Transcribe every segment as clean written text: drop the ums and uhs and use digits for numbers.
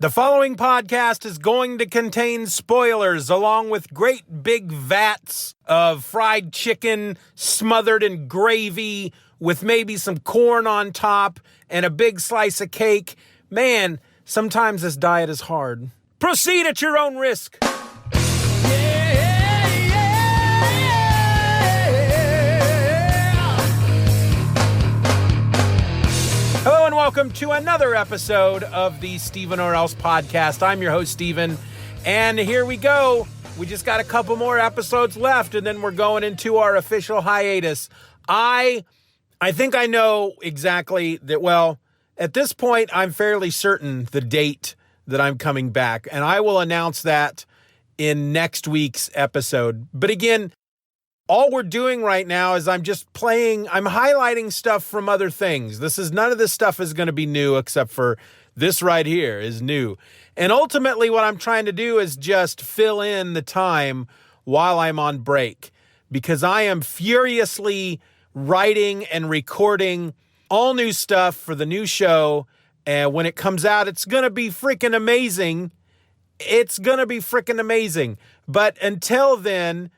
The following podcast is going to contain spoilers along with great big vats of fried chicken smothered in gravy with maybe some corn on top and a big slice of cake. Man, sometimes this diet is hard. Proceed at your own risk. Hello and welcome to another episode of the Steeven Orr podcast. I'm your host, Steven, and here we go. We just got a couple more episodes left, and then we're going into our official hiatus. I think I know exactly that. Well, at this point, I'm fairly certain the date that I'm coming back, and I will announce that in next week's episode. But again, all we're doing right now is I'm highlighting stuff from other things. None of this stuff is going to be new except for this right here is new. And ultimately what I'm trying to do is just fill in the time while I'm on break, because I am furiously writing and recording all new stuff for the new show. And when it comes out, it's going to be freaking amazing. But until then,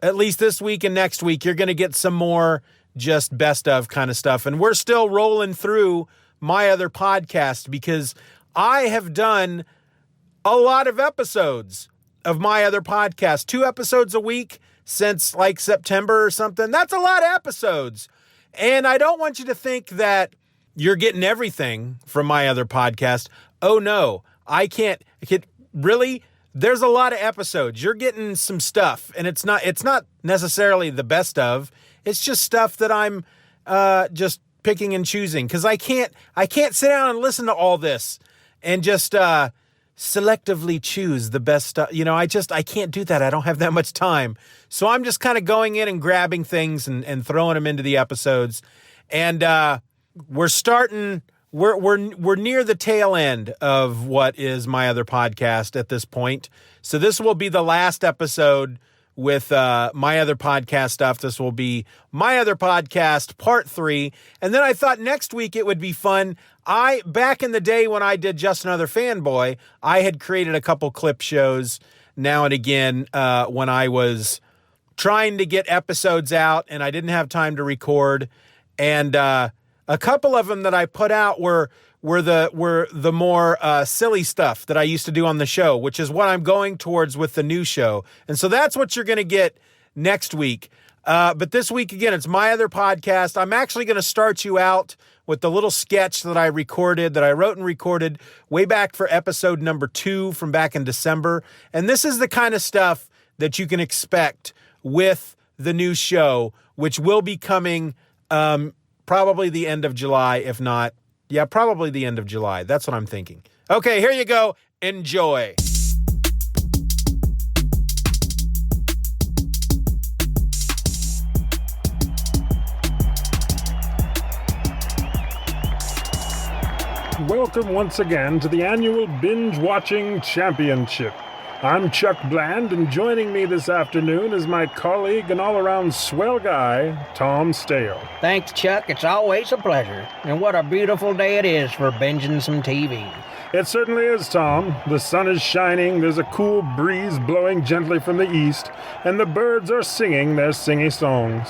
at least this week and next week, you're going to get some more just best of kind of stuff. And we're still rolling through my other podcast because I have done a lot of episodes of my other podcast, 2 episodes a week since like September or something. That's a lot of episodes. And I don't want you to think that you're getting everything from my other podcast. Oh no, I can't really. There's a lot of episodes. You're getting some stuff, and it's not necessarily the best of. It's just stuff that I'm just picking and choosing, because I can't sit down and listen to all this and just selectively choose the best stuff. I can't do that. I don't have that much time. So I'm just kind of going in and grabbing things and throwing them into the episodes. And we're near the tail end of what is my other podcast at this point. So this will be the last episode with my other podcast stuff. This will be my other podcast part 3. And then I thought next week it would be fun. Back in the day when I did Just Another Fanboy, I had created a couple clip shows now and again when I was trying to get episodes out and I didn't have time to record. And a couple of them that I put out were the more silly stuff that I used to do on the show, which is what I'm going towards with the new show. And so that's what you're going to get next week. But this week, again, it's my other podcast. I'm actually going to start you out with the little sketch that I wrote and recorded way back for episode number 2 from back in December. And this is the kind of stuff that you can expect with the new show, which will be coming probably the end of July, if not. Yeah, probably the end of July. That's what I'm thinking. Okay, here you go. Enjoy. Welcome once again to the annual Binge Watching Championship. I'm Chuck Bland, and joining me this afternoon is my colleague and all-around swell guy, Tom Stale. Thanks, Chuck. It's always a pleasure. And what a beautiful day it is for binging some TV. It certainly is, Tom. The sun is shining, there's a cool breeze blowing gently from the east, and the birds are singing their singy songs.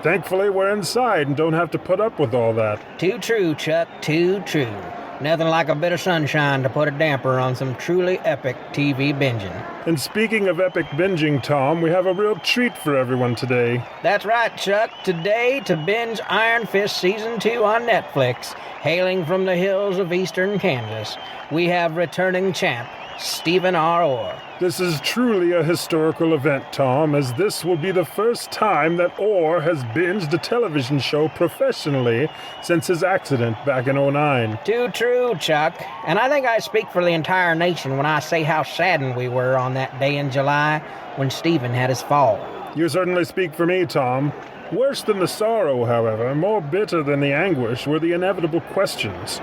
Thankfully, we're inside and don't have to put up with all that. Too true, Chuck. Too true. Nothing like a bit of sunshine to put a damper on some truly epic TV binging. And speaking of epic binging, Tom, we have a real treat for everyone today. That's right, Chuck. Today, to binge Iron Fist Season 2 on Netflix, hailing from the hills of eastern Kansas, we have returning champ, Steeven Orr. This is truly a historical event, Tom, as this will be the first time that Orr has binged a television show professionally since his accident back in '09. Too true, Chuck. And I think I speak for the entire nation when I say how saddened we were on that day in July when Steeven had his fall. You certainly speak for me, Tom. Worse than the sorrow, however, more bitter than the anguish, were the inevitable questions.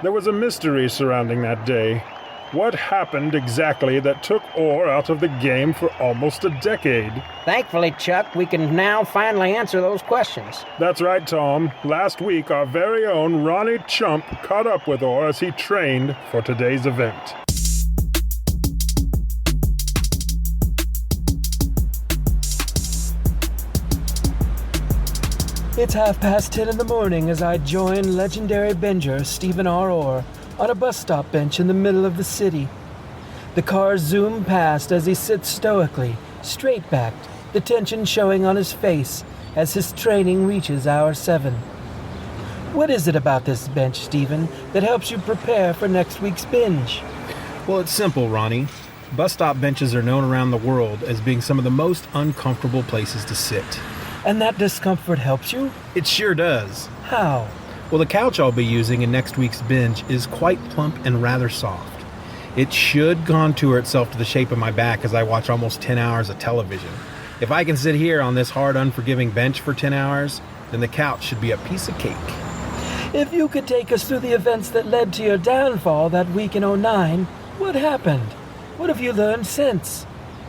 There was a mystery surrounding that day. What happened exactly that took Orr out of the game for almost a decade? Thankfully, Chuck, we can now finally answer those questions. That's right, Tom. Last week, our very own Ronnie Chump caught up with Orr as he trained for today's event. It's 10:30 in the morning as I join legendary binger Steeven Orr on a bus stop bench in the middle of the city. The cars zoom past as he sits stoically, straight-backed, the tension showing on his face as his training reaches hour 7. What is it about this bench, Steeven, that helps you prepare for next week's binge? Well, it's simple, Ronnie. Bus stop benches are known around the world as being some of the most uncomfortable places to sit. And that discomfort helps you? It sure does. How? Well, the couch I'll be using in next week's binge is quite plump and rather soft. It should contour itself to the shape of my back as I watch almost 10 hours of television. If I can sit here on this hard, unforgiving bench for 10 hours, then the couch should be a piece of cake. If you could take us through the events that led to your downfall that week in '09, what happened? What have you learned since?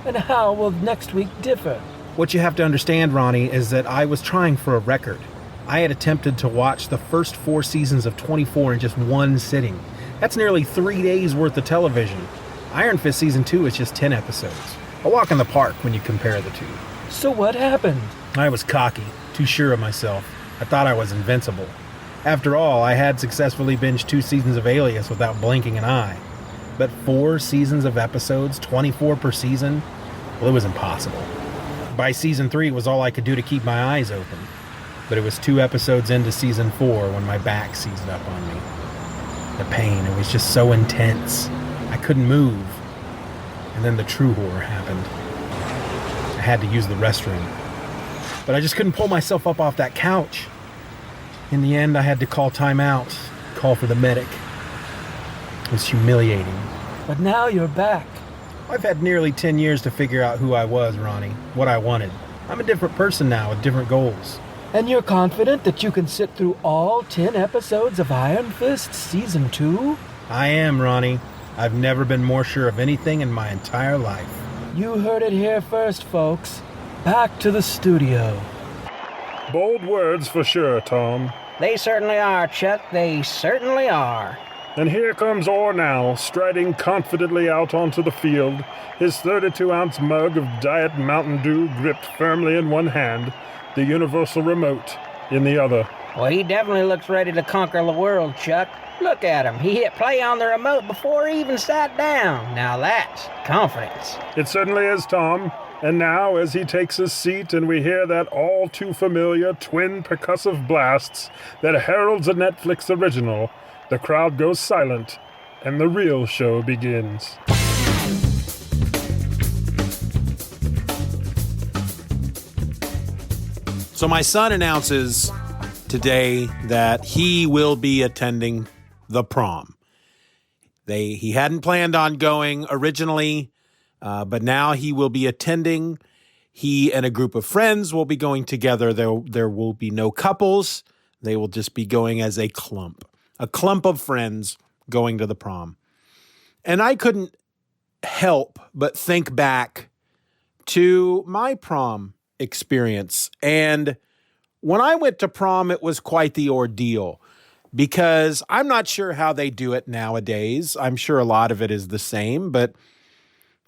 And how will next week differ? What you have to understand, Ronnie, is that I was trying for a record. I had attempted to watch the first 4 seasons of 24 in just one sitting. That's nearly 3 days worth of television. Iron Fist Season 2 is just 10 episodes. A walk in the park when you compare the two. So what happened? I was cocky, too sure of myself. I thought I was invincible. After all, I had successfully binged 2 seasons of Alias without blinking an eye. But 4 seasons of episodes, 24 per season, well, it was impossible. By Season 3, it was all I could do to keep my eyes open. But it was 2 episodes into Season 4 when my back seized up on me. The pain, it was just so intense. I couldn't move. And then the true horror happened. I had to use the restroom. But I just couldn't pull myself up off that couch. In the end, I had to call time out, call for the medic. It was humiliating. But now you're back. I've had nearly 10 years to figure out who I was, Ronnie, what I wanted. I'm a different person now with different goals. And you're confident that you can sit through all 10 episodes of Iron Fist Season 2? I am, Ronnie. I've never been more sure of anything in my entire life. You heard it here first, folks. Back to the studio. Bold words for sure, Tom. They certainly are, Chuck. They certainly are. And here comes Orr now, striding confidently out onto the field, his 32-ounce mug of Diet Mountain Dew gripped firmly in one hand, the universal remote in the other. Well, he definitely looks ready to conquer the world, Chuck. Look at him. He hit play on the remote before he even sat down. Now that's confidence. It certainly is, Tom. And now, as he takes his seat and we hear that all-too-familiar twin percussive blasts that heralds a Netflix original, the crowd goes silent, and the real show begins. So my son announces today that he will be attending the prom. He hadn't planned on going originally, but now he will be attending. He and a group of friends will be going together. There will be no couples. They will just be going as a clump of friends going to the prom. And I couldn't help but think back to my prom experience. And when I went to prom, it was quite the ordeal because I'm not sure how they do it nowadays. I'm sure a lot of it is the same, but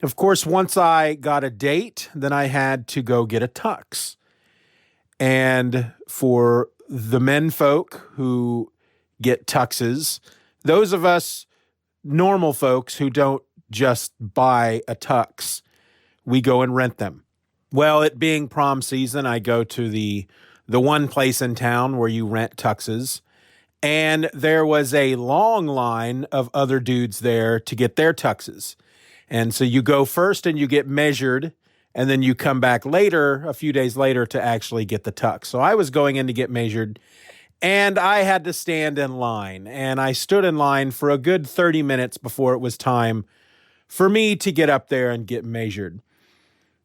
of course, once I got a date, then I had to go get a tux. And for the men folk who get tuxes, those of us normal folks who don't just buy a tux, we go and rent them. Well, it being prom season, I go to the one place in town where you rent tuxes, and there was a long line of other dudes there to get their tuxes. And so you go first and you get measured, and then you come back later, a few days later, to actually get the tux. So I was going in to get measured, and I had to stand in line. And I stood in line for a good 30 minutes before it was time for me to get up there and get measured.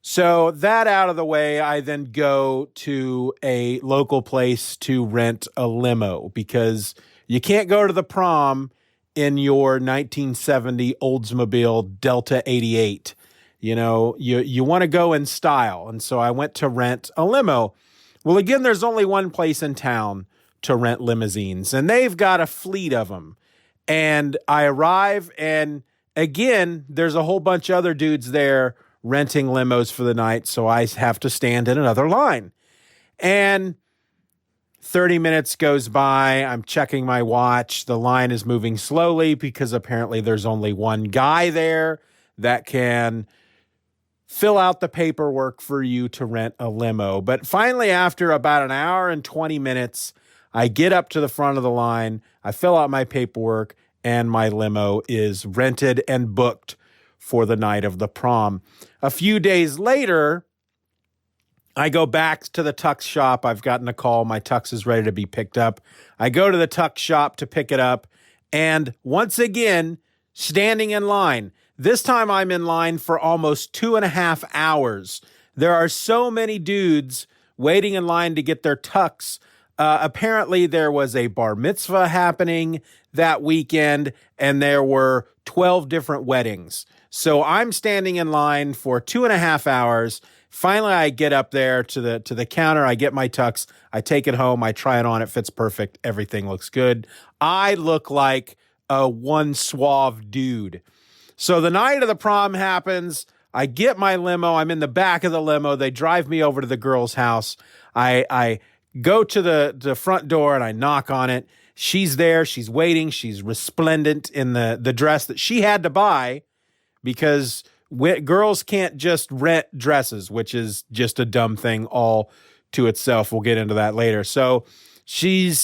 So that out of the way, I then go to a local place to rent a limo because you can't go to the prom in your 1970 Oldsmobile Delta 88. You want to go in style. And so I went to rent a limo. Well, again, there's only one place in town to rent limousines, and they've got a fleet of them. And I arrive, and again, there's a whole bunch of other dudes there renting limos for the night, so I have to stand in another line. And 30 minutes goes by. I'm checking my watch. The line is moving slowly because apparently there's only one guy there that can fill out the paperwork for you to rent a limo. But finally, after about an hour and 20 minutes, I get up to the front of the line, I fill out my paperwork, and my limo is rented and booked for the night of the prom. A few days later, I go back to the tux shop. I've gotten a call. My tux is ready to be picked up. I go to the tux shop to pick it up, and once again, standing in line. This time I'm in line for almost 2.5 hours. There are so many dudes waiting in line to get their tux. Apparently there was a bar mitzvah happening that weekend, and there were 12 different weddings. So I'm standing in line for 2.5 hours. Finally, I get up there to the counter. I get my tux. I take it home. I try it on. It fits perfect. Everything looks good. I look like a one suave dude. So the night of the prom happens. I get my limo. I'm in the back of the limo. They drive me over to the girl's house. I go to the front door and I knock on it. She's there. She's waiting. She's resplendent in the dress that she had to buy because girls can't just rent dresses, which is just a dumb thing all to itself. We'll get into that later. So she,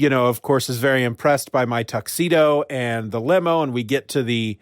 of course, is very impressed by my tuxedo and the limo, and we get to the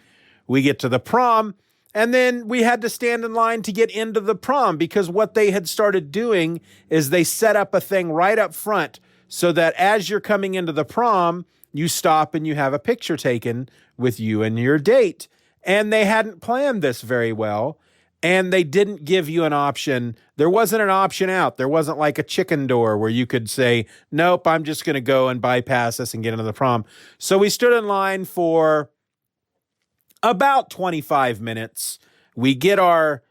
prom, and then we had to stand in line to get into the prom because what they had started doing is they set up a thing right up front so that as you're coming into the prom, you stop and you have a picture taken with you and your date. And they hadn't planned this very well, and they didn't give you an option. There wasn't an option out. There wasn't like a chicken door where you could say, nope, I'm just going to go and bypass this and get into the prom. So we stood in line for about 25 minutes. We get our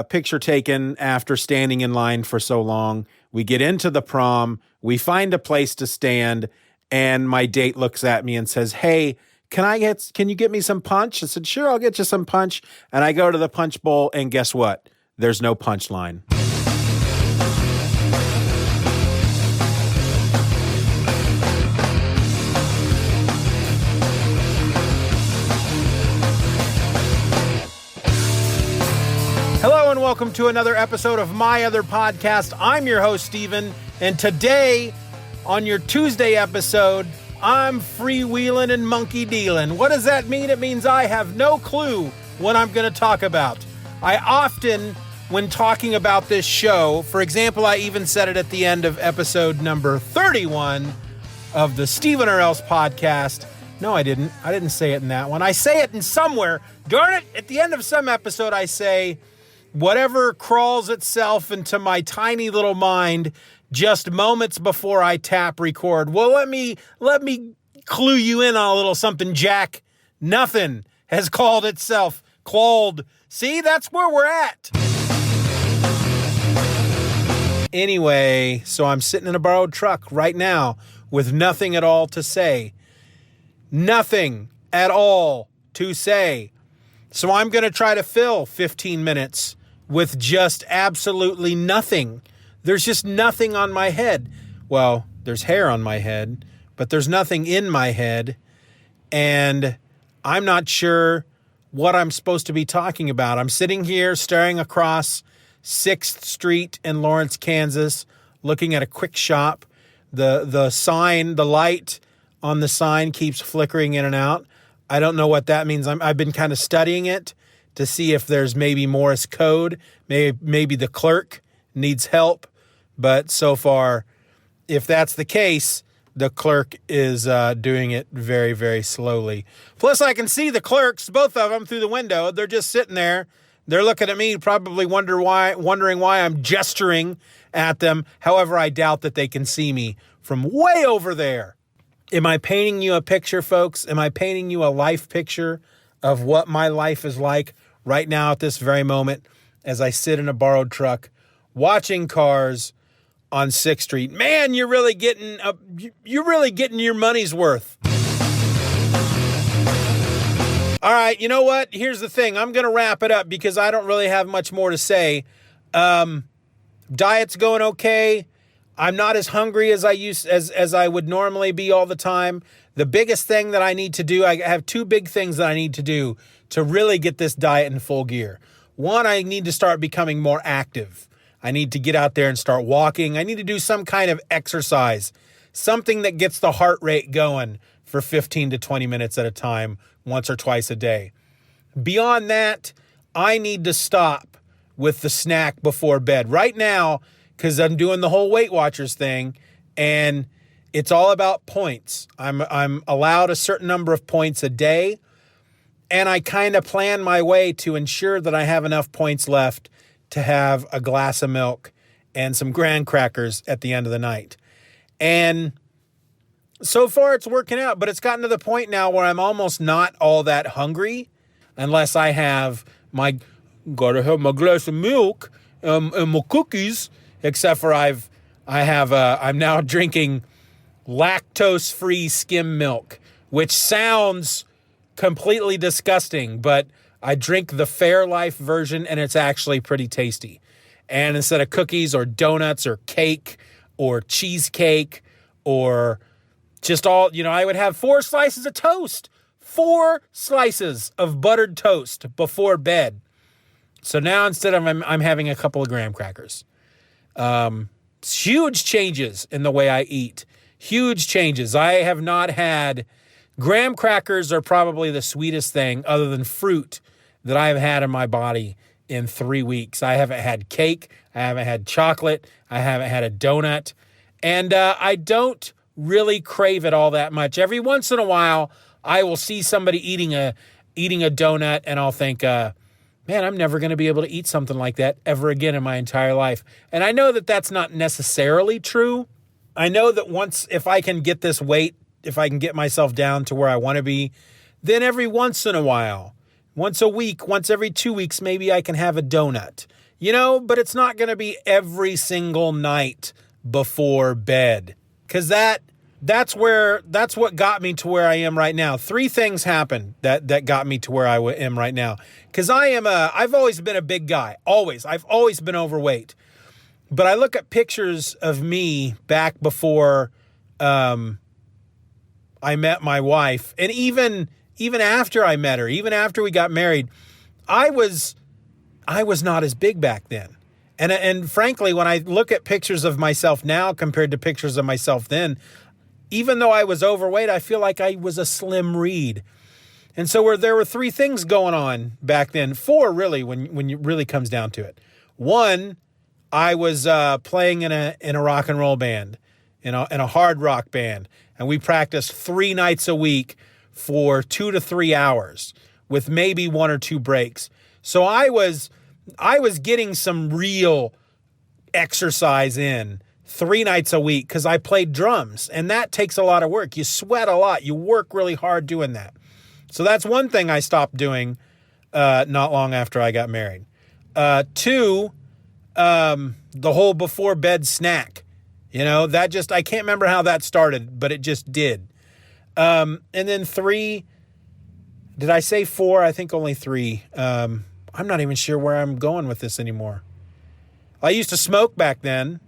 picture taken after standing in line for so long. We get into the prom. We find a place to stand, and my date looks at me and says, hey, can you get me some punch? I said, sure, I'll get you some punch. And I go to the punch bowl, and guess what? There's no punch line. Hello and welcome to another episode of My Other Podcast. I'm your host, Steven, and today on your Tuesday episode, I'm freewheeling and monkey dealing. What does that mean? It means I have no clue what I'm going to talk about. I often, when talking about this show, for example, I even said it at the end of episode number 31 of the Steven Orr podcast. No, I didn't. I didn't say it in that one. I say it in somewhere. Darn it, at the end of some episode, I say, whatever crawls itself into my tiny little mind just moments before I tap record. Well, let me clue you in on a little something, Jack. Nothing has called itself called. See, that's where we're at. Anyway, so I'm sitting in a borrowed truck right now with nothing at all to say. Nothing at all to say. So I'm going to try to fill 15 minutes with just absolutely nothing. There's just nothing on my head. Well, there's hair on my head, but there's nothing in my head. And I'm not sure what I'm supposed to be talking about. I'm sitting here staring across 6th Street in Lawrence, Kansas, looking at a quick shop. The sign, the light on the sign keeps flickering in and out. I don't know what that means. I've been kind of studying it to see if there's maybe Morse code. Maybe the clerk needs help. But so far, if that's the case, the clerk is doing it very, very slowly. Plus, I can see the clerks, both of them, through the window. They're just sitting there. They're looking at me, probably wondering why I'm gesturing at them. However, I doubt that they can see me from way over there. Am I painting you a picture, folks? Am I painting you a life picture of what my life is like right now at this very moment as I sit in a borrowed truck watching cars on 6th Street? Man, you're really getting your money's worth. All right, you know what? Here's the thing. I'm going to wrap it up because I don't really have much more to say. Diet's going okay. I'm not as hungry as I would normally be all the time. The biggest thing that I need to do, I have two big things that I need to do to really get this diet in full gear. One, I need to start becoming more active. I need to get out there and start walking. I need to do some kind of exercise, something that gets the heart rate going for 15 to 20 minutes at a time, once or twice a day. Beyond that, I need to stop with the snack before bed. Right now, because I'm doing the whole Weight Watchers thing, and it's all about points. I'm allowed a certain number of points a day, and I kind of plan my way to ensure that I have enough points left to have a glass of milk and some graham crackers at the end of the night. And so far it's working out, but it's gotten to the point now where I'm almost not all that hungry unless I have gotta have my glass of milk and my cookies, except for I'm now drinking lactose-free skim milk, which sounds completely disgusting, but I drink the Fairlife version and it's actually pretty tasty. And instead of cookies or donuts or cake or cheesecake or just all, I would have 4 slices of toast, 4 slices of buttered toast before bed. So now instead of I'm having a couple of graham crackers. Huge changes in the way I eat. Huge changes. I have not had graham crackers are probably the sweetest thing other than fruit that I've had in my body in 3 weeks. I haven't had cake. I haven't had chocolate. I haven't had a donut. And I don't really crave it all that much. Every once in a while, I will see somebody eating a donut and I'll think, man, I'm never going to be able to eat something like that ever again in my entire life. And I know that that's not necessarily true. I know that if I can get this weight, if I can get myself down to where I want to be, then every once in a while, once a week, once every 2 weeks, maybe I can have a donut, but it's not going to be every single night before bed. Cause that's what got me to where I am right now. 3 things happened that got me to where I am right now. Cause I've always been a big guy. I've always been overweight. But I look at pictures of me back before I met my wife, and even after I met her, even after we got married, I was not as big back then. And frankly, when I look at pictures of myself now compared to pictures of myself then, even though I was overweight, I feel like I was a slim reed. And so there were 3 things going on back then, 4 really, when it really comes down to it. 1, I was playing in a rock and roll band, in a hard rock band, and we practiced 3 nights a week for 2 to 3 hours with maybe 1 or 2 breaks. So I was getting some real exercise in 3 nights a week because I played drums, and that takes a lot of work. You sweat a lot. You work really hard doing that. So that's one thing I stopped doing not long after I got married. 2, the whole before bed snack, I can't remember how that started, but it just did. And then 3, did I say 4? I think only 3. I'm not even sure where I'm going with this anymore. I used to smoke back then,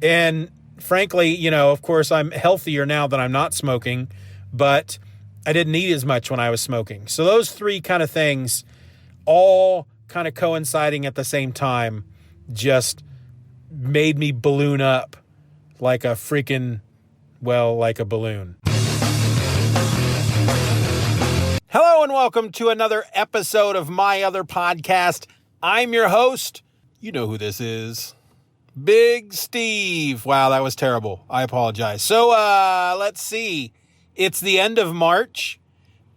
and frankly, of course I'm healthier now that I'm not smoking, but I didn't eat as much when I was smoking. So those 3 kind of things all kind of coinciding at the same time just made me balloon up like a balloon. Hello and welcome to another episode of My Other Podcast. I'm your host. You know who this is. Big Steve. Wow, that was terrible. I apologize. So, let's see. It's the end of March,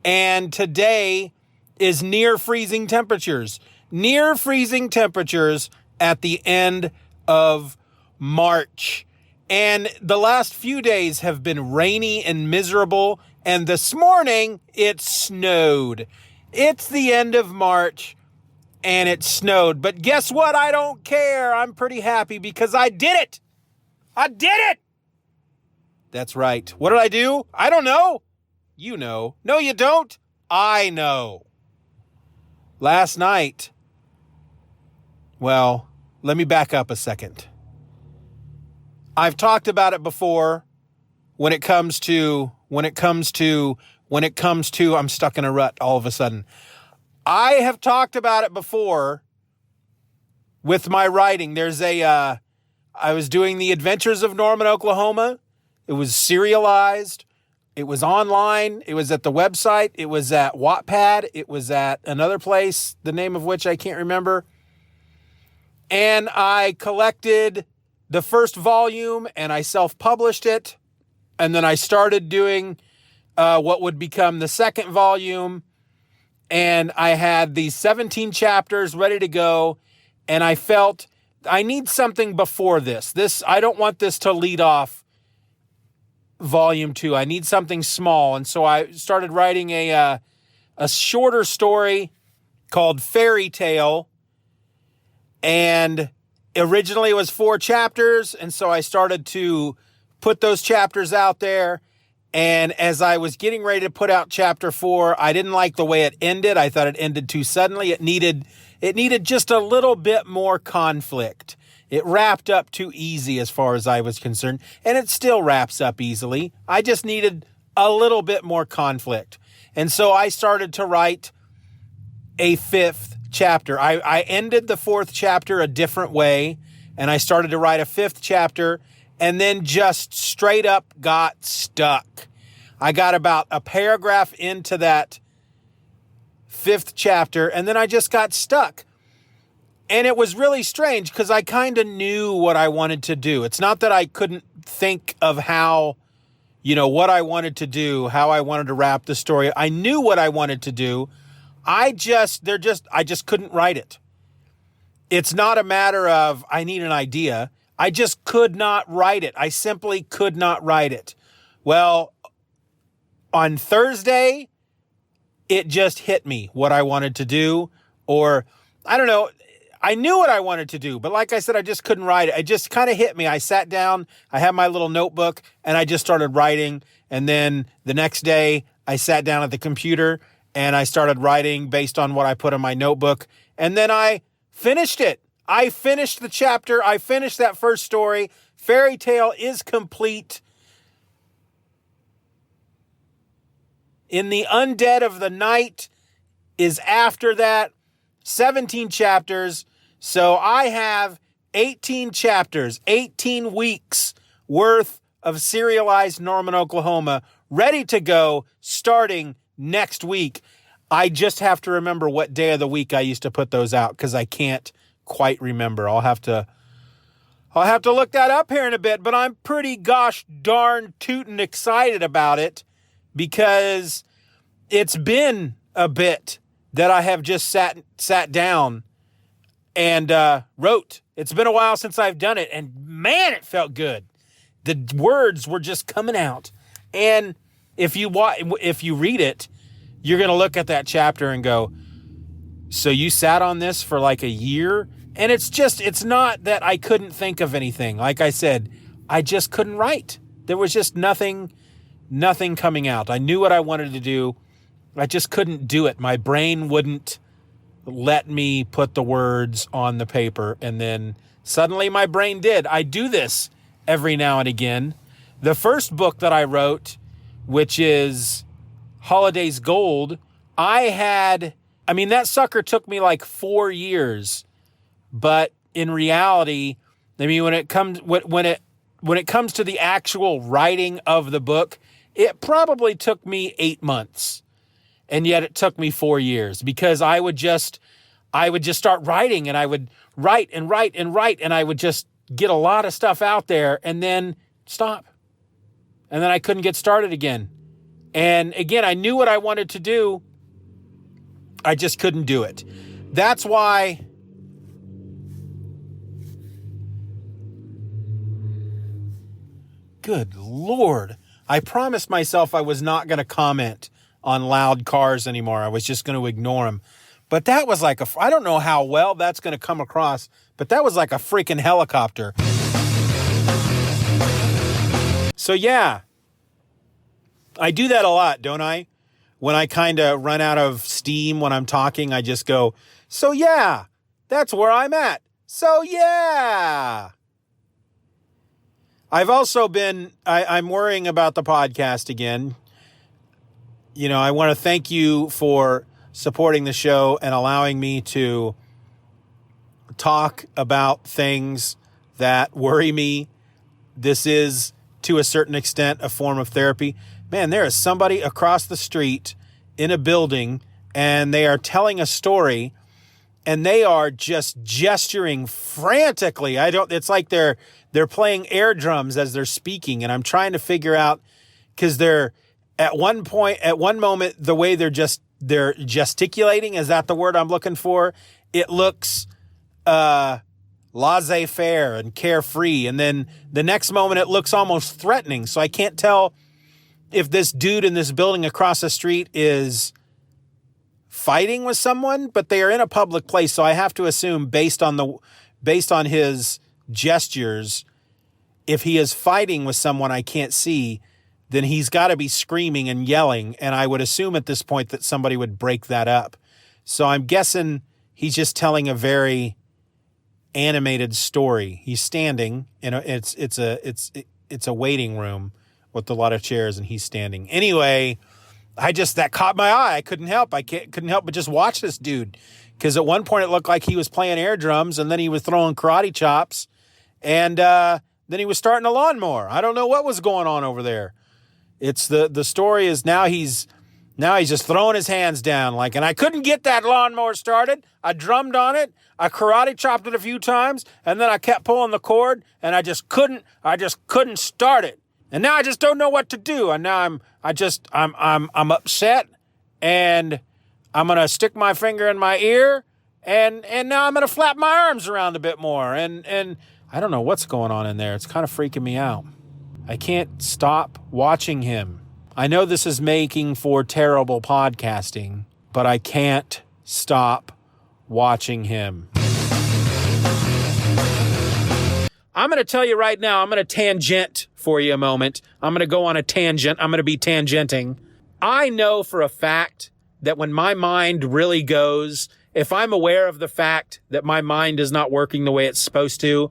and today is near freezing temperatures. Near freezing temperatures at the end of March. And the last few days have been rainy and miserable. And this morning it snowed. It's the end of March and it snowed. But guess what? I don't care. I'm pretty happy because I did it. I did it. That's right. What did I do? I don't know. You know. No, you don't. I know. Last night. Well, let me back up a second. I've talked about it before when it comes to, I'm stuck in a rut all of a sudden. I have talked about it before with my writing. I was doing the Adventures of Norman, Oklahoma. It was serialized. It was online. It was at the website. It was at Wattpad. It was at another place, the name of which I can't remember. And I collected the first volume and I self-published it. And then I started doing what would become the second volume. And I had these 17 chapters ready to go. And I felt I need something before this. I don't want this to lead off volume 2. I need something small. And so I started writing a shorter story called Fairy Tale. And originally it was 4 chapters. And so I started to put those chapters out there. And as I was getting ready to put out chapter 4, I didn't like the way it ended. I thought it ended too suddenly. It needed just a little bit more conflict. It wrapped up too easy as far as I was concerned. And it still wraps up easily. I just needed a little bit more conflict. And so I started to write a 5th chapter. I ended the 4th chapter a different way. And I started to write a 5th chapter. And then just straight up got stuck. I got about a paragraph into that 5th chapter, and then I just got stuck. And it was really strange because I kind of knew what I wanted to do. It's not that I couldn't think of how, what I wanted to do, how I wanted to wrap the story. I knew what I wanted to do. I just couldn't write it. It's not a matter of I need an idea. I just could not write it. I simply could not write it. Well, on Thursday, it just hit me what I wanted to do. Or, I don't know, I knew what I wanted to do. But like I said, I just couldn't write it. It just kind of hit me. I sat down, I had my little notebook, and I just started writing. And then the next day, I sat down at the computer, and I started writing based on what I put in my notebook. And then I finished it. I finished the chapter. I finished that first story. Fairy Tale is complete. In the Undead of the Night is after that. 17 chapters. So I have 18 chapters, 18 weeks worth of serialized Norman, Oklahoma ready to go starting next week. I just have to remember what day of the week I used to put those out because I can't quite remember. I'll have to look that up here in a bit, but I'm pretty gosh darn tootin' excited about it because it's been a bit that I have just sat down and wrote. It's been a while since I've done it, and man, it felt good. The words were just coming out. And if you read it, you're going to look at that chapter and go, so you sat on this for like a year? And it's not that I couldn't think of anything. Like I said, I just couldn't write. There was just nothing coming out. I knew what I wanted to do. I just couldn't do it. My brain wouldn't let me put the words on the paper. And then suddenly my brain did. I do this every now and again. The first book that I wrote, which is Holiday's Gold, that sucker took me like 4 years. But in reality, when it comes to the actual writing of the book, it probably took me 8 months. And yet it took me 4 years because I would just start writing and I would write and write and write and I would just get a lot of stuff out there and then stop. And then I couldn't get started again. And again, I knew what I wanted to do. I just couldn't do it. That's why Good Lord. I promised myself I was not going to comment on loud cars anymore. I was just going to ignore them. But that was like I don't know how well that's going to come across, but that was like a freaking helicopter. So yeah, I do that a lot, don't I? When I kind of run out of steam when I'm talking, I just go, so yeah, that's where I'm at. So yeah. I've also been, I'm worrying about the podcast again. You know, I want to thank you for supporting the show and allowing me to talk about things that worry me. This is, to a certain extent, a form of therapy. Man, there is somebody across the street in a building and they are telling a story and they are just gesturing frantically. It's like they're playing air drums as they're speaking, and I'm trying to figure out, because they're at one moment, the way they're gesticulating, is that the word I'm looking for? It looks laissez-faire and carefree, and then the next moment it looks almost threatening. So I can't tell if this dude in this building across the street is fighting with someone, but they are in a public place, so I have to assume, based on his gestures, if he is fighting with someone I can't see, then he's got to be screaming and yelling, and I would assume at this point that somebody would break that up. So I'm guessing he's just telling a very animated story. He's standing, it's a waiting room with a lot of chairs, and he's standing. Anyway, that caught my eye. I couldn't help. Couldn't help but just watch this dude, because at one point it looked like he was playing air drums, and then he was throwing karate chops, and then he was starting a lawnmower. I don't know what was going on over there. It's the story is now he's just throwing his hands down and I couldn't get that lawnmower started. I drummed on it. I karate chopped it a few times, and then I kept pulling the cord, and I just couldn't start it. And now I just don't know what to do. And now I'm upset, and I'm going to stick my finger in my ear, and now I'm going to flap my arms around a bit more. And I don't know what's going on in there. It's kind of freaking me out. I can't stop watching him. I know this is making for terrible podcasting, but I can't stop watching him. I'm going to tell you right now, I'm going to tangent for you a moment. I'm going to go on a tangent. I'm going to be tangenting. I know for a fact that when my mind really goes, if I'm aware of the fact that my mind is not working the way it's supposed to,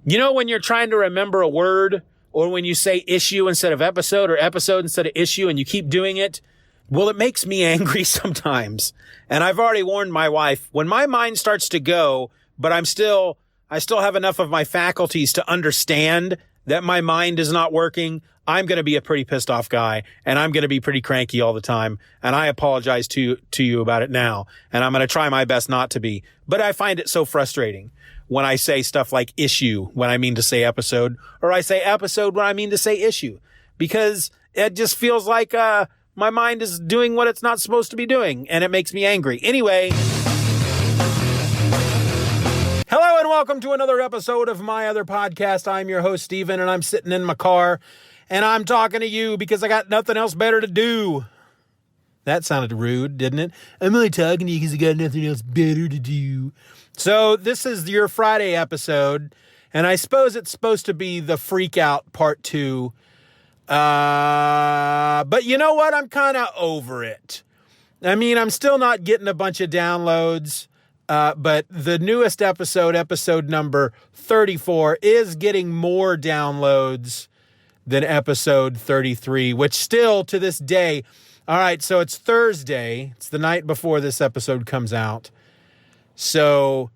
you know, when you're trying to remember a word, or when you say issue instead of episode, or episode instead of issue, and you keep doing it, well, it makes me angry sometimes. And I've already warned my wife, when my mind starts to go, but I still have enough of my faculties to understand that my mind is not working, I'm going to be a pretty pissed off guy, and I'm going to be pretty cranky all the time. And I apologize to you about it now. And I'm going to try my best not to be, but I find it so frustrating when I say stuff like issue when I mean to say episode, or I say episode when I mean to say issue, because it just feels like my mind is doing what it's not supposed to be doing, and it makes me angry. Anyway, hello and welcome to another episode of My Other Podcast. I'm your host, Steven, and I'm sitting in my car, and I'm talking to you because I got nothing else better to do. That sounded rude, didn't it? I'm only talking to you because I got nothing else better to do. So this is your Friday episode, and I suppose it's supposed to be the Freak Out Part 2. But you know what? I'm kind of over it. I mean, I'm still not getting a bunch of downloads, but the newest episode number 34, is getting more downloads than episode 33, which still to this day... All right, so it's Thursday. It's the night before this episode comes out. So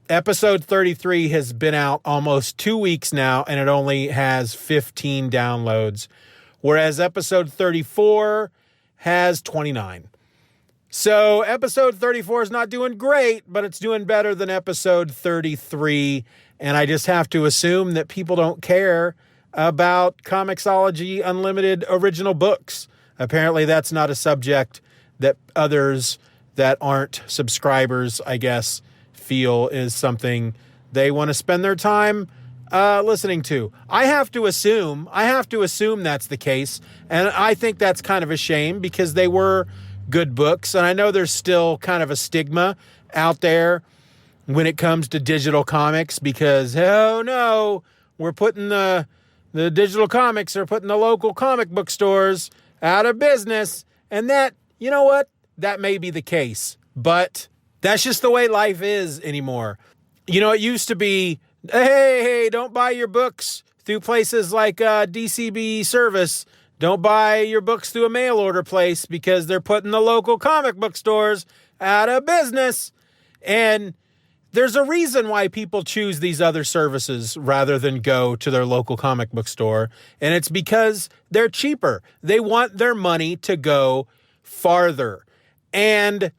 episode 33 has been out almost 2 weeks now, and it only has 15 downloads, whereas episode 34 has 29. So episode 34 is not doing great, but it's doing better than episode 33, and I just have to assume that people don't care about Comixology Unlimited original books. Apparently that's not a subject that others that aren't subscribers, I guess, feel is something they want to spend their time listening to. I have to assume that's the case. And I think that's kind of a shame because they were good books. And I know there's still kind of a stigma out there when it comes to digital comics because, oh no, we're putting the digital comics are putting the local comic book stores out of business. And that, you know what? That may be the case, but that's just the way life is anymore. You know, it used to be, hey, don't buy your books through places like DCB Service. Don't buy your books through a mail order place because they're putting the local comic book stores out of business. And there's a reason why people choose these other services rather than go to their local comic book store. And it's because they're cheaper. They want their money to go farther. And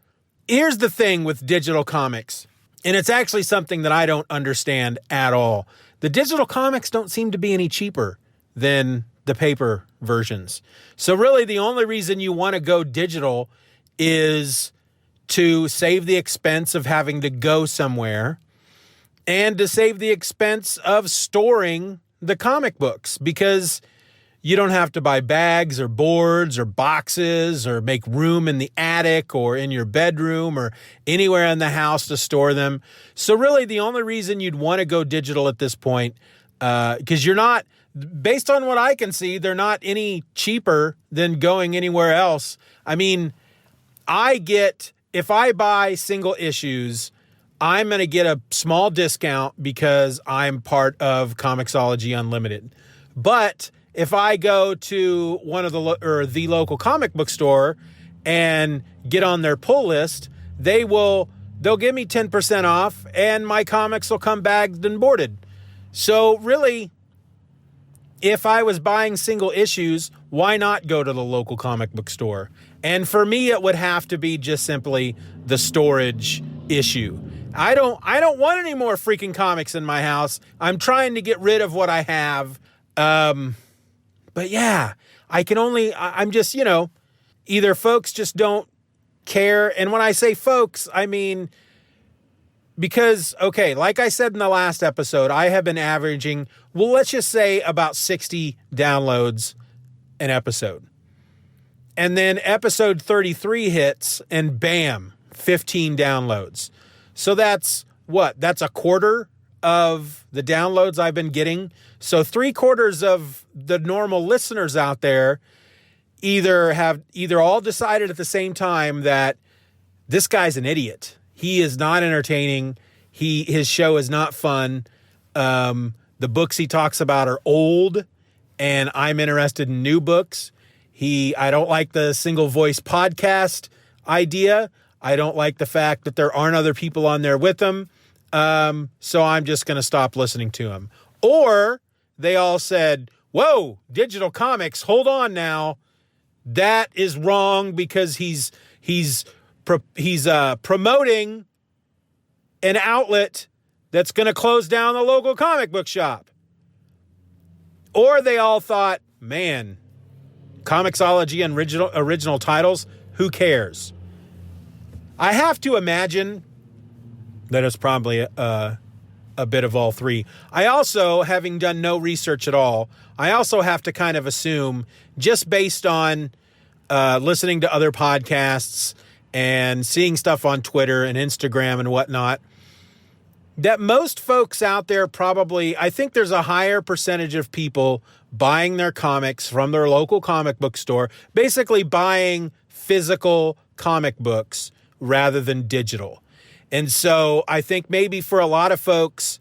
here's the thing with digital comics. And it's actually something that I don't understand at all. The digital comics don't seem to be any cheaper than the paper versions. So really the only reason you want to go digital is to save the expense of having to go somewhere and to save the expense of storing the comic books because you don't have to buy bags or boards or boxes or make room in the attic or in your bedroom or anywhere in the house to store them. So really the only reason you'd want to go digital at this point, because you're not, based on what I can see, they're not any cheaper than going anywhere else. I mean, if I buy single issues, I'm going to get a small discount because I'm part of Comixology Unlimited. But if I go to one of the local comic book store and get on their pull list, they'll give me 10% off and my comics will come bagged and boarded. So really, if I was buying single issues, why not go to the local comic book store? And for me, it would have to be just simply the storage issue. I don't want any more freaking comics in my house. I'm trying to get rid of what I have. But yeah, I'm just, either folks just don't care. And when I say folks, I mean, because, okay, like I said in the last episode, I have been averaging, well, let's just say about 60 downloads an episode. And then episode 33 hits and bam, 15 downloads. So that's what? That's a quarter of the downloads I've been getting. So 3/4 of the normal listeners out there either all decided at the same time that this guy's an idiot. He is not entertaining. His show is not fun. The books he talks about are old and I'm interested in new books. I don't like the single voice podcast idea. I don't like the fact that there aren't other people on there with him. So I'm just going to stop listening to him. Or they all said, whoa, digital comics, hold on now. That is wrong because he's promoting an outlet that's going to close down the local comic book shop. Or they all thought, man, Comixology and original titles, who cares? I have to imagine that it's probably a bit of all three. I also, having done no research at all, I also have to kind of assume, just based on listening to other podcasts and seeing stuff on Twitter and Instagram and whatnot, that most folks out there probably, I think there's a higher percentage of people buying their comics from their local comic book store, basically buying physical comic books rather than digital. And so I think maybe for a lot of folks,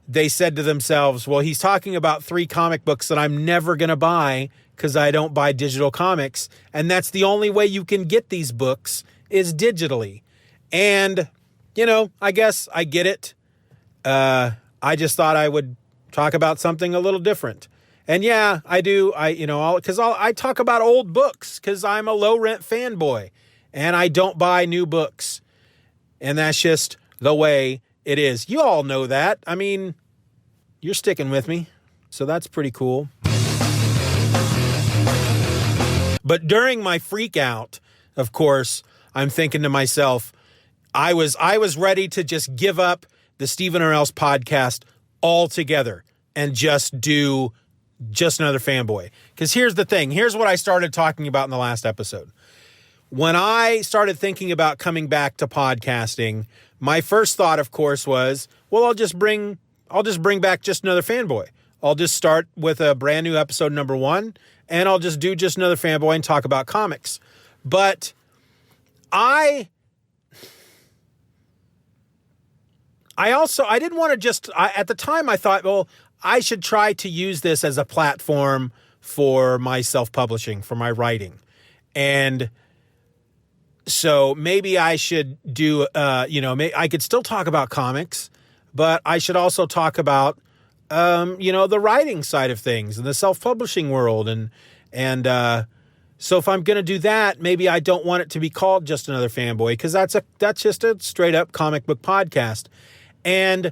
they said to themselves, well, he's talking about 3 comic books that I'm never going to buy because I don't buy digital comics. And that's the only way you can get these books is digitally. And, I guess I get it. I just thought I would talk about something a little different. And yeah, I do. I talk about old books because I'm a low rent fanboy and I don't buy new books. And that's just the way it is. You all know that. I mean, you're sticking with me. So that's pretty cool. But during my freak out, of course, I'm thinking to myself, I was ready to just give up the Steeven Orr's podcast altogether. and just do Just Another Fanboy. Because here's the thing. Here's what I started talking about in the last episode. When I started thinking about coming back to podcasting, my first thought, of course, was, well, I'll just bring back Just Another Fanboy. I'll just start with a brand new episode number 1, and I'll just do Just Another Fanboy and talk about comics. But I didn't want to just, at the time I thought, well, I should try to use this as a platform for my self-publishing, for my writing. And so maybe I should do, I could still talk about comics, but I should also talk about, the writing side of things and the self-publishing world. So if I'm going to do that, maybe I don't want it to be called Just Another Fanboy, because that's just a straight up comic book podcast. And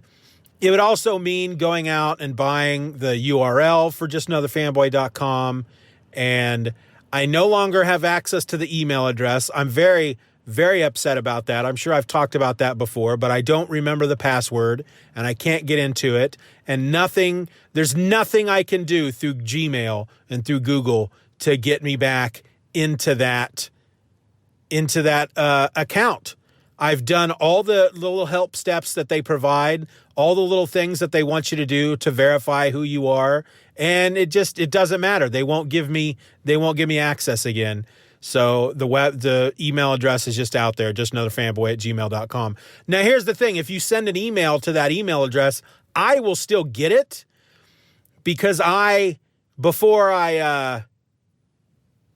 it would also mean going out and buying the URL for justanotherfanboy.com. And I no longer have access to the email address. I'm very, very upset about that. I'm sure I've talked about that before, but I don't remember the password and I can't get into it. And there's nothing I can do through Gmail and through Google to get me back into that account. I've done all the little help steps that they provide, all the little things that they want you to do to verify who you are, and it doesn't matter. They won't give me access again. So the email address is just out there, justanotherfanboy@gmail.com. Now here's the thing: if you send an email to that email address, I will still get it, because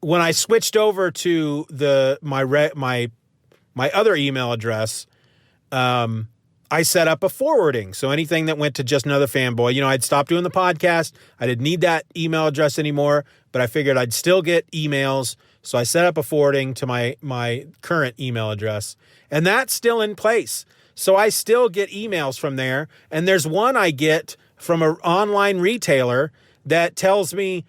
when I switched over to my other email address, I set up a forwarding. So anything that went to Just Another Fanboy, I'd stopped doing the podcast. I didn't need that email address anymore, but I figured I'd still get emails. So I set up a forwarding to my current email address, and that's still in place. So I still get emails from there. And there's one I get from an online retailer that tells me,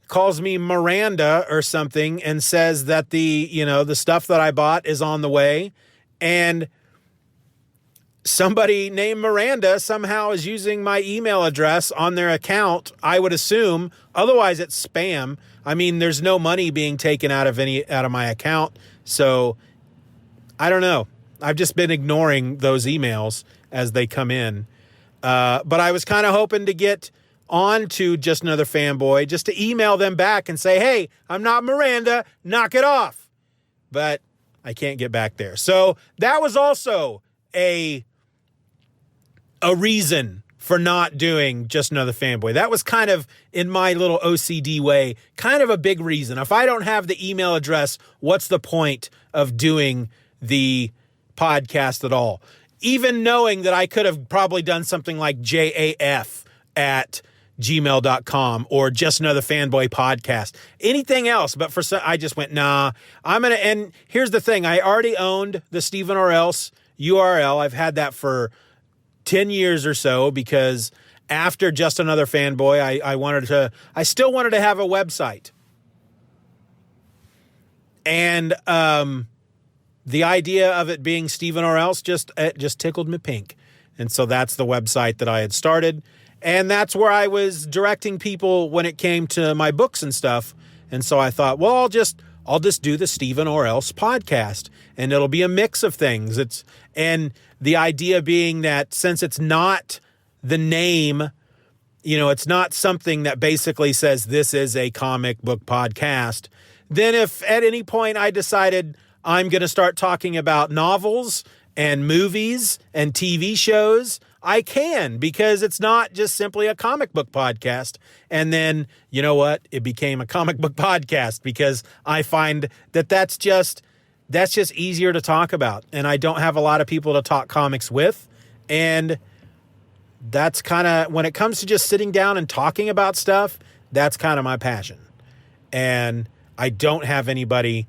calls me Miranda or something and says that the stuff that I bought is on the way. And somebody named Miranda somehow is using my email address on their account, I would assume. Otherwise it's spam. I mean, there's no money being taken out of my account. So I don't know. I've just been ignoring those emails as they come in. But I was kind of hoping to get on to Just Another Fanboy, just to email them back and say, hey, I'm not Miranda, knock it off. But I can't get back there. So that was also a reason for not doing Just Another Fanboy. That was kind of, in my little OCD way, kind of a big reason. If I don't have the email address, what's the point of doing the podcast at all? Even knowing that I could have probably done something like JAF@gmail.com or Just Another Fanboy podcast, anything else. But I just went, nah, and here's the thing. I already owned the Steeven Orr URL. I've had that for 10 years or so, because after Just Another Fanboy, I still wanted to have a website. And, the idea of it being Steeven Orr just tickled me pink. And so that's the website that I had started. And that's where I was directing people when it came to my books and stuff. And so I thought, well, I'll just do the Steeven Orr podcast, and it'll be a mix of things. And the idea being that since it's not the name, it's not something that basically says this is a comic book podcast, then if at any point I decided I'm going to start talking about novels and movies and TV shows, I can, because it's not just simply a comic book podcast. And then, you know what? It became a comic book podcast because I find that that's just easier to talk about. And I don't have a lot of people to talk comics with. And that's kind of, when it comes to just sitting down and talking about stuff, that's kind of my passion. And I don't have anybody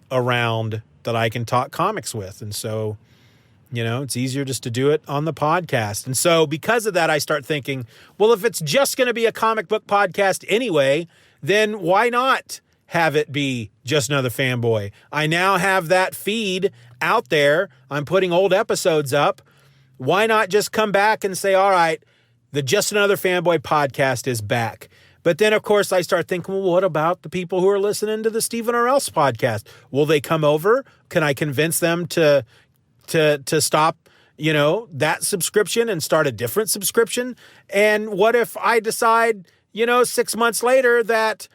around that I can talk comics with. And so, it's easier just to do it on the podcast. And so because of that, I start thinking, well, if it's just going to be a comic book podcast anyway, then why not have it be Just Another Fanboy? I now have that feed out there. I'm putting old episodes up. Why not just come back and say, all right, the Just Another Fanboy podcast is back. But then, of course, I start thinking, well, what about the people who are listening to the Steeven Orr podcast? Will they come over? Can I convince them to stop, that subscription and start a different subscription? And what if I decide, 6 months later that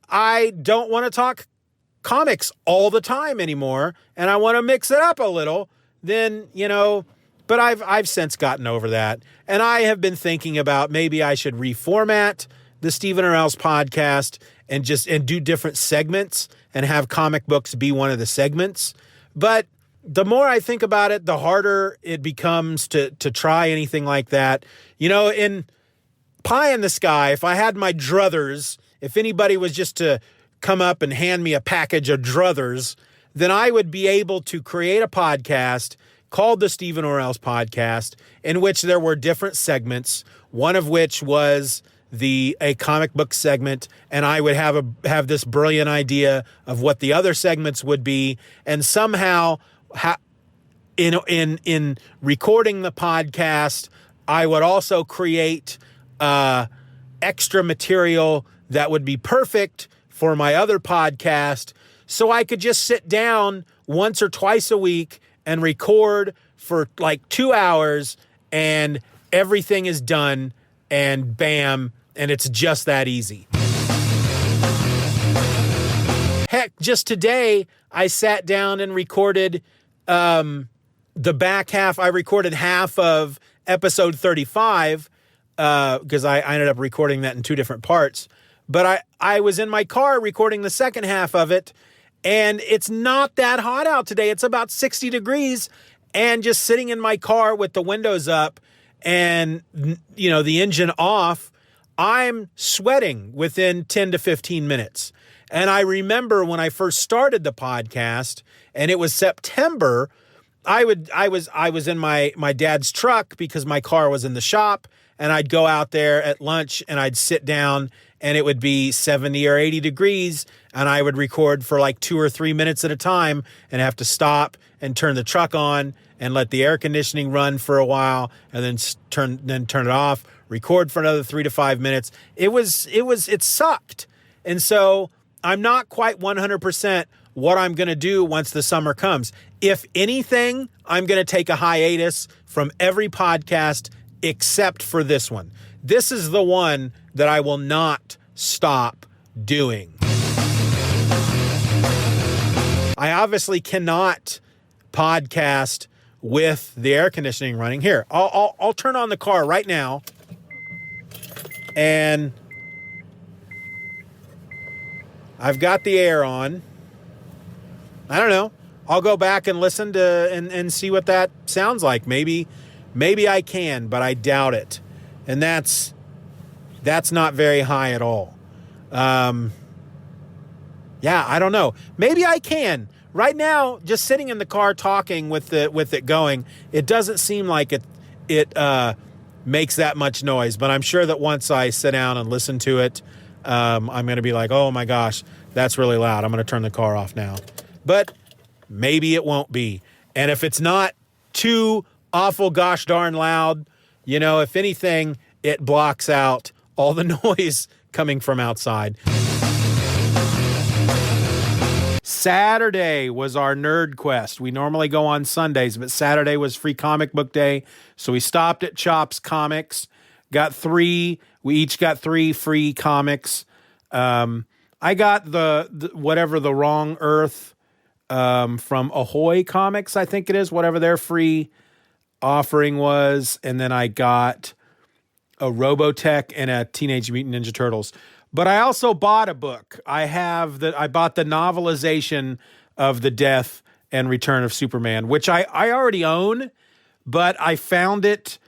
I don't want to talk comics all the time anymore and I want to mix it up a little? Then, but I've since gotten over that. And I have been thinking about maybe I should reformat the Steeven Orr podcast and do different segments and have comic books be one of the segments. But the more I think about it, the harder it becomes to try anything like that. In pie in the sky, if I had my druthers, if anybody was just to come up and hand me a package of druthers, then I would be able to create a podcast called the Steeven Orr podcast, in which there were different segments, one of which was a comic book segment, and I would have this brilliant idea of what the other segments would be, and somehow in recording the podcast, I would also create extra material that would be perfect for my other podcast, so I could just sit down once or twice a week and record for like 2 hours, and everything is done, and bam, and it's just that easy. Heck, just today, I sat down and recorded the back half. I recorded half of episode 35 because I ended up recording that in 2 different parts. But I was in my car recording the second half of it, and it's not that hot out today. It's about 60 degrees, and just sitting in my car with the windows up and, the engine off, I'm sweating within 10 to 15 minutes. And I remember when I first started the podcast, and it was September, I was in my dad's truck because my car was in the shop, and I'd go out there at lunch and I'd sit down, and it would be 70 or 80 degrees, and I would record for like 2 or 3 minutes at a time and have to stop and turn the truck on and let the air conditioning run for a while, and then turn it off, record for another 3 to 5 minutes. It sucked. And so I'm not quite 100% what I'm going to do once the summer comes. If anything, I'm going to take a hiatus from every podcast except for this one. This is the one that I will not stop doing. I obviously cannot podcast with the air conditioning running. Here, I'll turn on the car right now, and I've got the air on. I don't know. I'll go back and listen to and see what that sounds like. Maybe I can, but I doubt it. And that's not very high at all. Yeah, I don't know. Maybe I can. Right now, just sitting in the car talking with it going, it doesn't seem like it makes that much noise. But I'm sure that once I sit down and listen to it, I'm going to be like, oh my gosh, that's really loud. I'm going to turn the car off now. But maybe it won't be. And if it's not too awful gosh darn loud, if anything, it blocks out all the noise coming from outside. Saturday was our Nerd Quest. We normally go on Sundays, but Saturday was free comic book day. So we stopped at Chops Comics, we each got 3 free comics. I got the Wrong Earth from Ahoy Comics, I think it is, whatever their free offering was. And then I got a Robotech and a Teenage Mutant Ninja Turtles. But I also bought a book. I bought the novelization of The Death and Return of Superman, which I already own, but I found it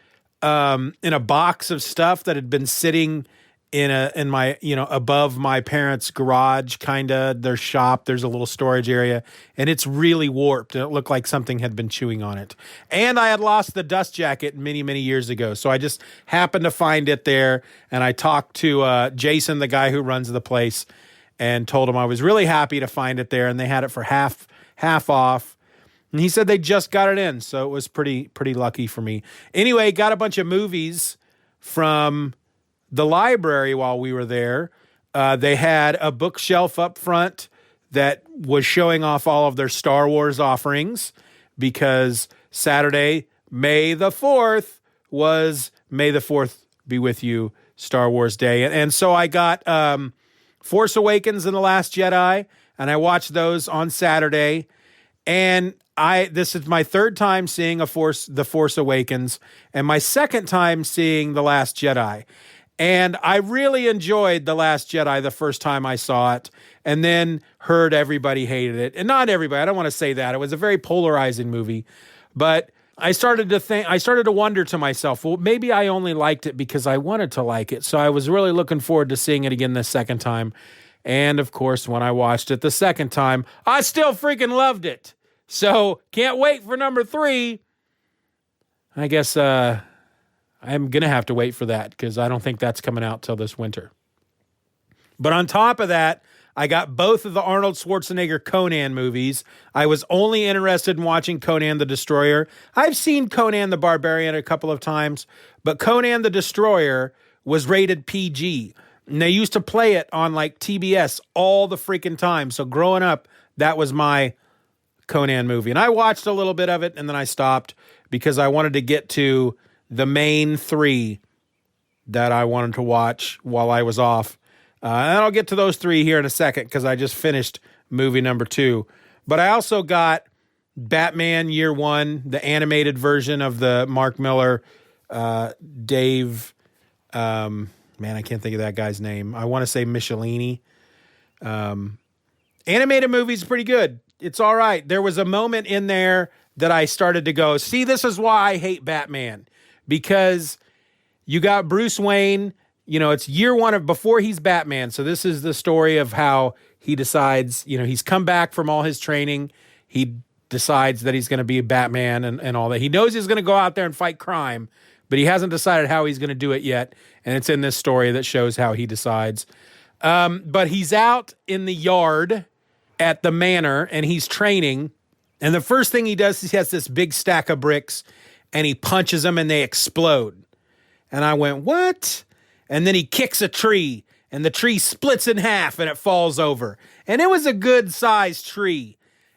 in a box of stuff that had been sitting in my above my parents' garage, kind of their shop. There's a little storage area, and it's really warped. It looked like something had been chewing on it. And I had lost the dust jacket many years ago, so I just happened to find it there. And I talked to Jason, the guy who runs the place, and told him I was really happy to find it there, and they had it for half off. And he said they just got it in, so it was pretty lucky for me. Anyway, got a bunch of movies from the library while we were there. They had a bookshelf up front that was showing off all of their Star Wars offerings because Saturday, May the 4th, was May the 4th be with you, Star Wars Day. And so I got Force Awakens and The Last Jedi, and I watched those on Saturday. And this is my third time seeing The Force Awakens, and my second time seeing The Last Jedi. And I really enjoyed The Last Jedi the first time I saw it, and then heard everybody hated it. And not everybody, I don't want to say that. It was a very polarizing movie. But I started to wonder to myself, well, maybe I only liked it because I wanted to like it. So I was really looking forward to seeing it again the second time. And of course, when I watched it the second time, I still freaking loved it. So can't wait for number 3. I guess I'm going to have to wait for that because I don't think that's coming out till this winter. But on top of that, I got both of the Arnold Schwarzenegger Conan movies. I was only interested in watching Conan the Destroyer. I've seen Conan the Barbarian a couple of times, but Conan the Destroyer was rated PG. And they used to play it on like TBS all the freaking time. So growing up, that was my Conan movie. And I watched a little bit of it and then I stopped because I wanted to get to the main 3 that I wanted to watch while I was off. And I'll get to those 3 here in a second because I just finished movie number 2. But I also got Batman Year One, the animated version of the Mark Miller, Dave, man, I can't think of that guy's name. I want to say Michelini. Animated movie's pretty good. It's all right. There was a moment in there that I started to go, see, this is why I hate Batman. Because you got Bruce Wayne, it's year 1 of before he's Batman. So this is the story of how he decides, he's come back from all his training. He decides that he's going to be Batman and all that. He knows he's going to go out there and fight crime, but he hasn't decided how he's going to do it yet. And it's in this story that shows how he decides. But he's out in the yard at the manor and he's training. And the first thing he does is he has this big stack of bricks and he punches them and they explode. And I went, what? And then he kicks a tree and the tree splits in half and it falls over. And it was a good sized tree.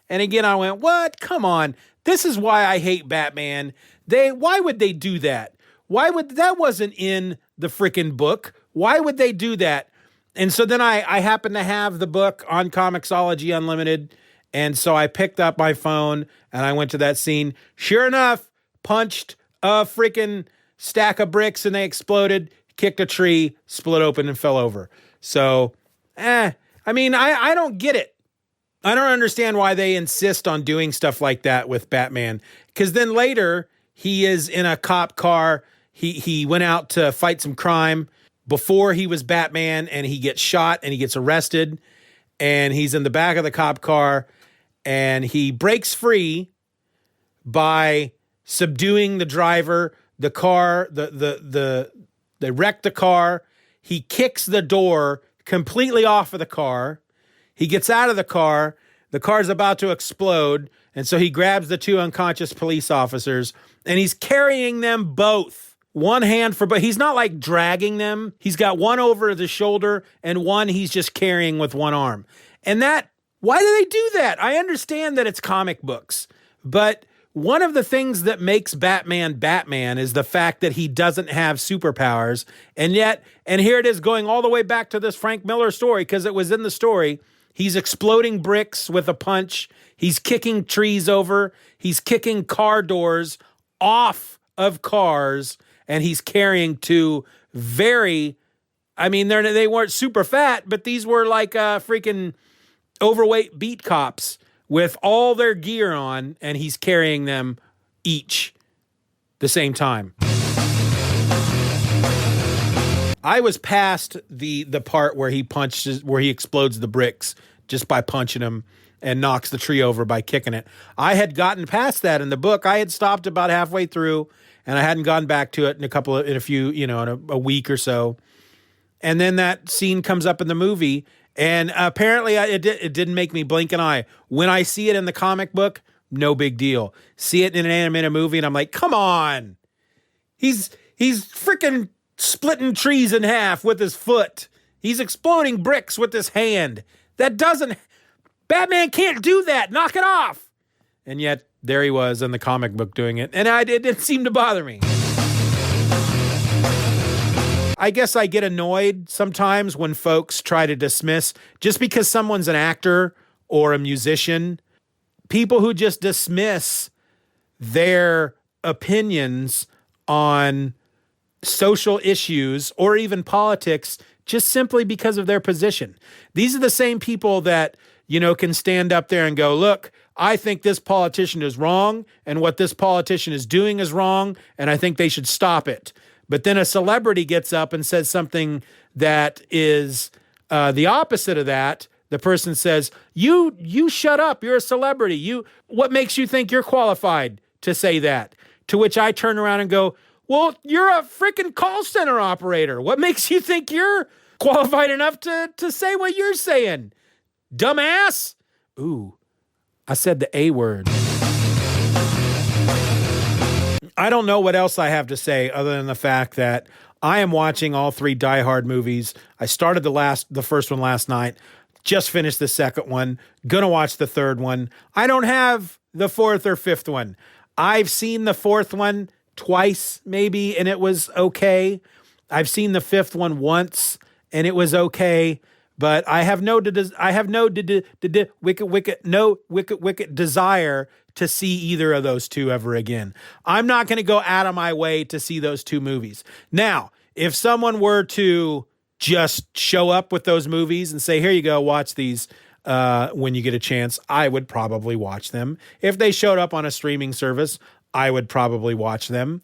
And again, I went, what? Come on. This is why I hate Batman. Why would they do that? That wasn't in the freaking book. Why would they do that? And so then I happened to have the book on Comixology Unlimited. And so I picked up my phone and I went to that scene. Sure enough, punched a freaking stack of bricks and they exploded, kicked a tree, split open and fell over. So, I don't get it. I don't understand why they insist on doing stuff like that with Batman. Because then later, he is in a cop car. He went out to fight some crime before he was Batman, and he gets shot and he gets arrested. And he's in the back of the cop car, and he breaks free by subduing the driver. The car, they wreck the car. He kicks the door completely off of the car. He gets out of the car. The car's about to explode. And so he grabs the 2 unconscious police officers and he's carrying them both. One hand for, but he's not like dragging them. He's got one over the shoulder and one he's just carrying with one arm. And why do they do that? I understand that it's comic books, but one of the things that makes Batman Batman is the fact that he doesn't have superpowers. And here it is going all the way back to this Frank Miller story, because it was in the story. He's exploding bricks with a punch. He's kicking trees over. He's kicking car doors off of cars. And he's carrying 2 they weren't super fat, but these were like freaking overweight beat cops with all their gear on, and he's carrying them each the same time. I was past the part where he explodes the bricks just by punching him and knocks the tree over by kicking it. I had gotten past that in the book. I had stopped about halfway through, and I hadn't gone back to it in a week or so. And then that scene comes up in the movie. And apparently it didn't make me blink an eye. When I see it in the comic book, no big deal. See it in an animated movie, and I'm like, come on. He's freaking splitting trees in half with his foot. He's exploding bricks with his hand. Batman can't do that. Knock it off. And yet there he was in the comic book doing it. And it didn't seem to bother me. I guess I get annoyed sometimes when folks try to dismiss, just because someone's an actor or a musician, people who just dismiss their opinions on social issues or even politics just simply because of their position. These are the same people that, can stand up there and go, look, I think this politician is wrong and what this politician is doing is wrong, and I think they should stop it. But then a celebrity gets up and says something that is the opposite of that. The person says, you shut up. You're a celebrity. What makes you think you're qualified to say that? To which I turn around and go, well, you're a freaking call center operator. What makes you think you're qualified enough to say what you're saying? Dumbass. Ooh, I said the A word. I don't know what else I have to say other than the fact that I am watching all 3 Die Hard movies. I started the first one last night, just finished the second one, gonna watch the third one. I don't have the 4th or 5th one. I've seen the 4th one twice maybe, and it was okay. I've seen the 5th one once, and it was okay. But I have no wicked desire to see either of those two ever again. I'm not going to go out of my way to see those 2 movies. Now, if someone were to just show up with those movies and say, here you go, watch these when you get a chance, I would probably watch them. If they showed up on a streaming service, I would probably watch them.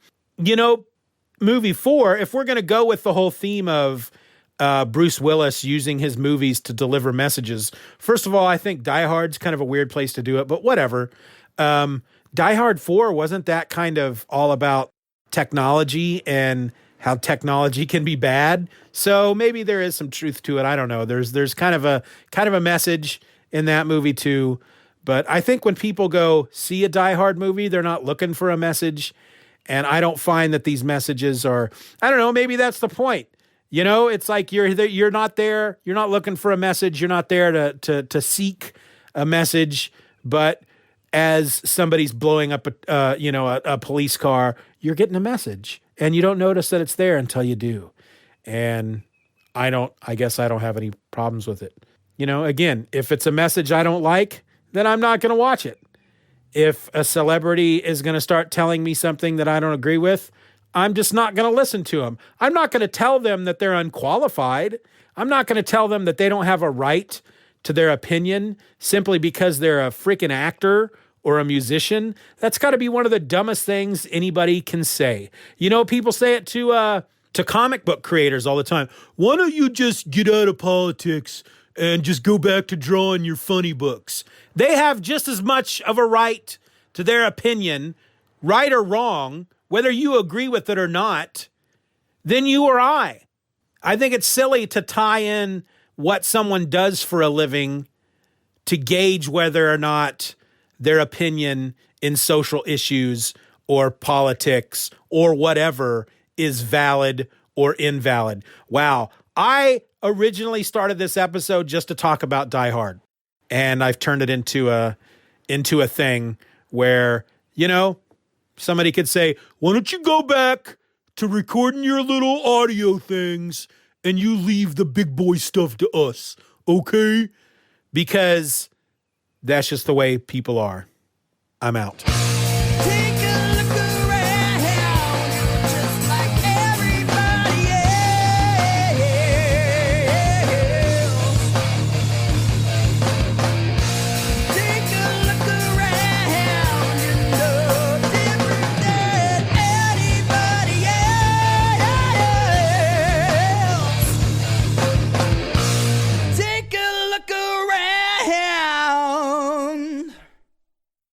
Movie 4, if we're going to go with the whole theme of Bruce Willis using his movies to deliver messages. First of all, I think Die Hard's kind of a weird place to do it, but whatever. Die Hard 4, wasn't that kind of all about technology and how technology can be bad? So maybe there is some truth to it. I don't know. There's kind of a message in that movie too. But I think when people go see a Die Hard movie, they're not looking for a message. And I don't find that these messages are, I don't know, maybe that's the point. It's like you're not there. You're not looking for a message. You're not there to seek a message. But as somebody's blowing up a police car, you're getting a message, and you don't notice that it's there until you do. And I guess I don't have any problems with it. Again, if it's a message I don't like, then I'm not going to watch it. If a celebrity is going to start telling me something that I don't agree with, I'm just not going to listen to them. I'm not going to tell them that they're unqualified. I'm not going to tell them that they don't have a right to their opinion simply because they're a freaking actor or a musician. That's got to be one of the dumbest things anybody can say. People say it to comic book creators all the time. Why don't you just get out of politics and just go back to drawing your funny books? They have just as much of a right to their opinion, right or wrong, whether you agree with it or not, than you or I. I think it's silly to tie in what someone does for a living to gauge whether or not their opinion in social issues or politics or whatever is valid or invalid. Wow. I originally started this episode just to talk about Die Hard, and I've turned it into a thing where, somebody could say, why don't you go back to recording your little audio things and you leave the big boy stuff to us, okay? Because that's just the way people are. I'm out. Take a